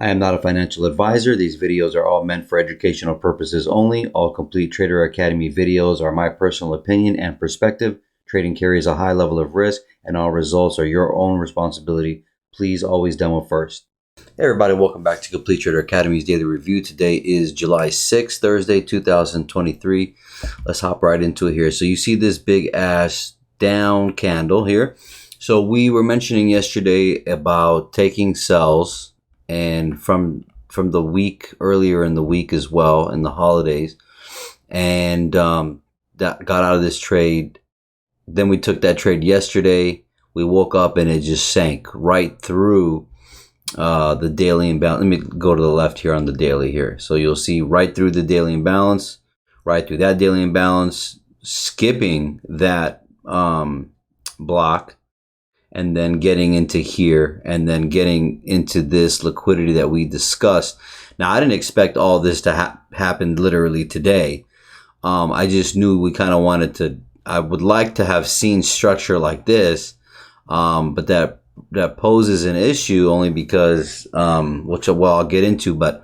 I am not a financial advisor. These videos are all meant for educational purposes only. All Complete Trader Academy videos are my personal opinion and perspective. Trading carries a high level of risk, and all results are your own responsibility. Please always demo first. Hey everybody, welcome back to Complete Trader Academy's daily review. Today is July 6th, Thursday, 2023. Let's hop right into it here. So you see this big ass down candle here. So we were mentioning yesterday about taking sells, and from the week earlier in the week as well, in the holidays, and that got out of this trade. Then we took that trade yesterday. We woke up and it just sank right through the daily imbalance. Let me go to the left here on the daily here. So you'll see right through the daily imbalance, right through that daily imbalance, skipping that block, and then getting into here, and then getting into this liquidity that we discussed. Now, I didn't expect all this to happen literally today. I just knew we kind of wanted to, I would like to have seen structure like this, but that poses an issue only because, which I'll get into, but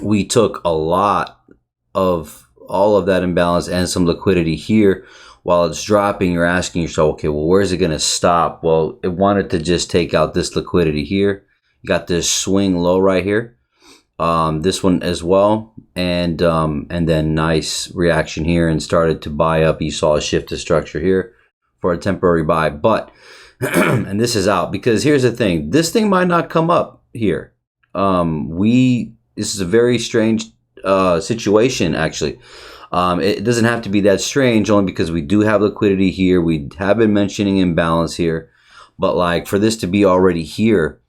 we took a lot of all of that imbalance and some liquidity here. While it's dropping, you're asking yourself, okay, well, where is it going to stop? Well, it wanted to just take out this liquidity here. You got this swing low right here. This one as well. And then nice reaction here and started to buy up. You saw a shift to structure here for a temporary buy. But, and this is out because here's the thing. This thing might not come up here. This is a very strange situation, actually. It doesn't have to be that strange, only because we do have liquidity here. We have been mentioning imbalance here, but like for this to be already here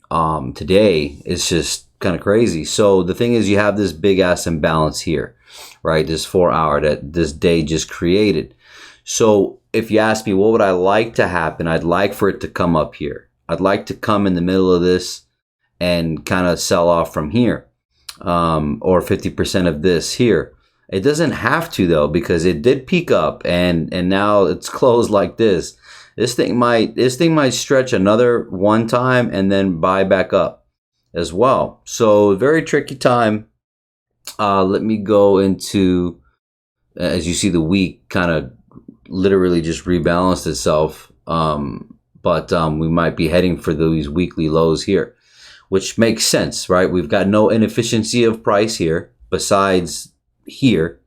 today, it's just kind of crazy. So the thing is, you have this big ass imbalance here, right? This 4 hour that this day just created. So if you ask me, what would I like to happen? I'd like for it to come up here. I'd like to come in the middle of this and kind of sell off from here, or 50% of this here. It doesn't have to though, because it did peak up and now it's closed like this. This thing might stretch another one time and then buy back up as well. So very tricky time. Let me go into, as you see, the week kind of literally just rebalanced itself. But we might be heading for these weekly lows here, which makes sense, right? We've got no inefficiency of price here besides here,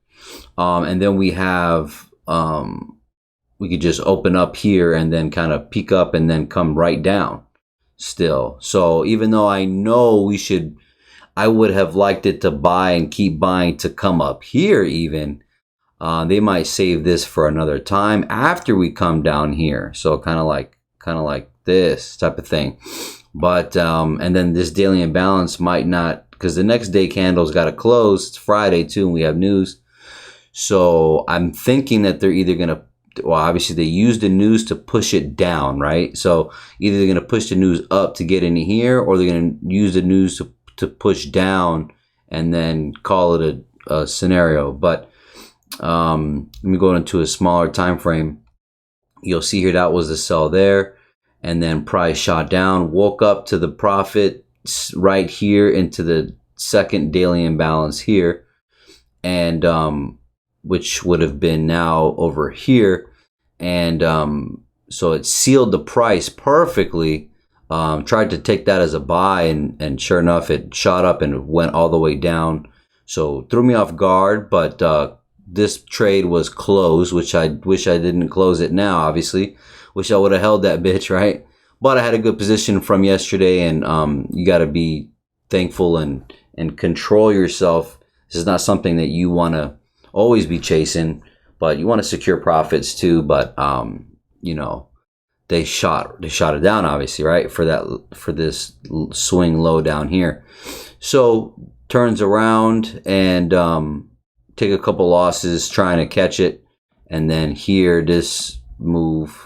and then we have we could just open up here and then kind of peak up and then come right down still. So even though I know I would have liked it to buy and keep buying to come up here even, they might save this for another time after we come down here. So kind of like this type of thing. But and then this daily imbalance might not, because the next day candle's got to close. It's Friday too, and we have news. So I'm thinking that they're either going to, well, obviously they use the news to push it down, right? So either they're going to push the news up to get into here, or they're going to use the news to push down and then call it a scenario. But let me go into a smaller time frame. You'll see here that was the sell there, and then price shot down, woke up to the profit right here into the second daily imbalance here, and which would have been now over here, and so it sealed the price perfectly. Tried to take that as a buy, and sure enough, it shot up and went all the way down. So threw me off guard, but this trade was closed, which I wish I didn't close it now, obviously. Wish I would have held that bitch, right? But I had a good position from yesterday, and you got to be thankful and control yourself. This is not something that you want to always be chasing, but you want to secure profits too. But you know, they shot it down, obviously, right? For this swing low down here. So turns around and take a couple losses trying to catch it, and then here this move.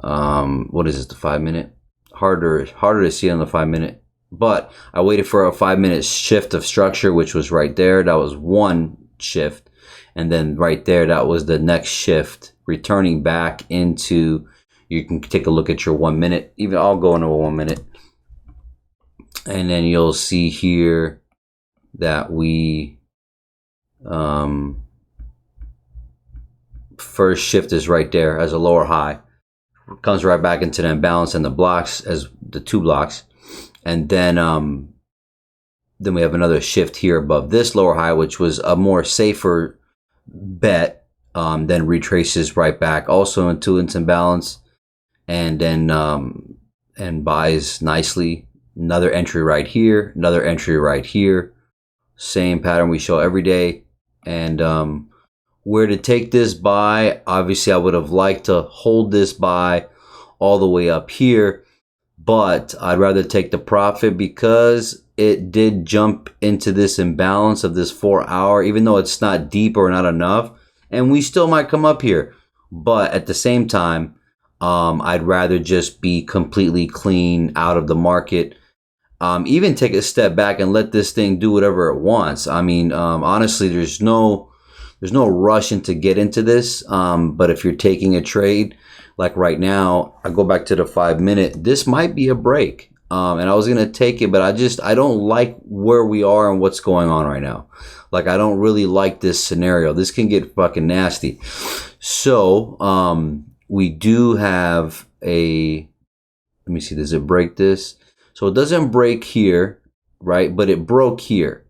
What is this, the 5 minute? Harder to see on the 5 minute, but I waited for a 5 minute shift of structure, which was right there. That was one shift, and then right there, that was the next shift, returning back into, you can take a look at your 1 minute. Even I'll go into a 1 minute. And then you'll see here that we first shift is right there as a lower high. Comes right back into the imbalance and the blocks as the 2 blocks. And then we have another shift here above this lower high, which was a more safer bet. Then retraces right back also into its imbalance, and then and buys nicely. Another entry right here, another entry right here. Same pattern we show every day. And where to take this buy, obviously I would have liked to hold this buy all the way up here, but I'd rather take the profit because it did jump into this imbalance of this 4 hour, even though it's not deep or not enough, and we still might come up here. But at the same time, I'd rather just be completely clean out of the market. Even take a step back and let this thing do whatever it wants. I mean, honestly, there's no rush to get into this. But if you're taking a trade, like right now, I go back to the 5-minute, this might be a break. And I was going to take it, but I don't like where we are and what's going on right now. Like, I don't really like this scenario. This can get fucking nasty. So, we do have let me see, does it break this? So it doesn't break here, right? But it broke here.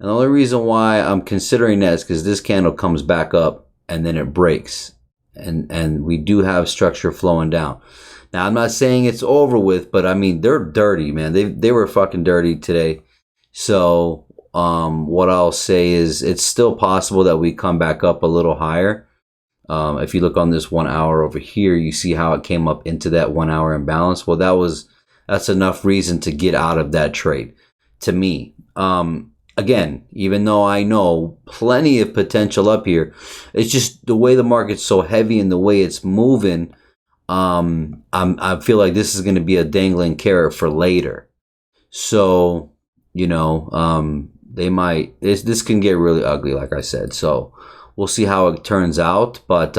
And the only reason why I'm considering that is because this candle comes back up and then it breaks. And we do have structure flowing down. Now, I'm not saying it's over with, but I mean, they're dirty, man. They were fucking dirty today. So what I'll say is it's still possible that we come back up a little higher. If you look on this 1 hour over here, you see how it came up into that 1 hour imbalance. Well, that's enough reason to get out of that trade to me. Again, even though I know plenty of potential up here, it's just the way the market's so heavy and the way it's moving. I feel like this is going to be a dangling carrot for later. So, this can get really ugly, like I said. So we'll see how it turns out. But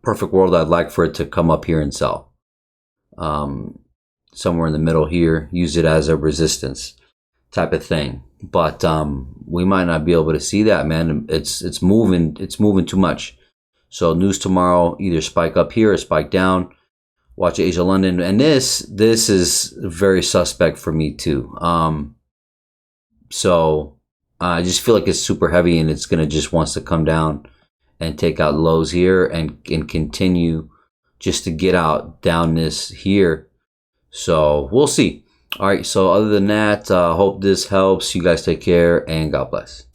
perfect world, I'd like for it to come up here and sell. Somewhere in the middle here, use it as a resistance type of thing. But we might not be able to see that, man. It's moving too much. So news tomorrow, either spike up here or spike down. Watch Asia London, and this is very suspect for me too. So I just feel like it's super heavy and it's gonna just wants to come down and take out lows here and continue just to get out down this here. So we'll see. All right. So other than that, hope this helps. You guys take care and God bless.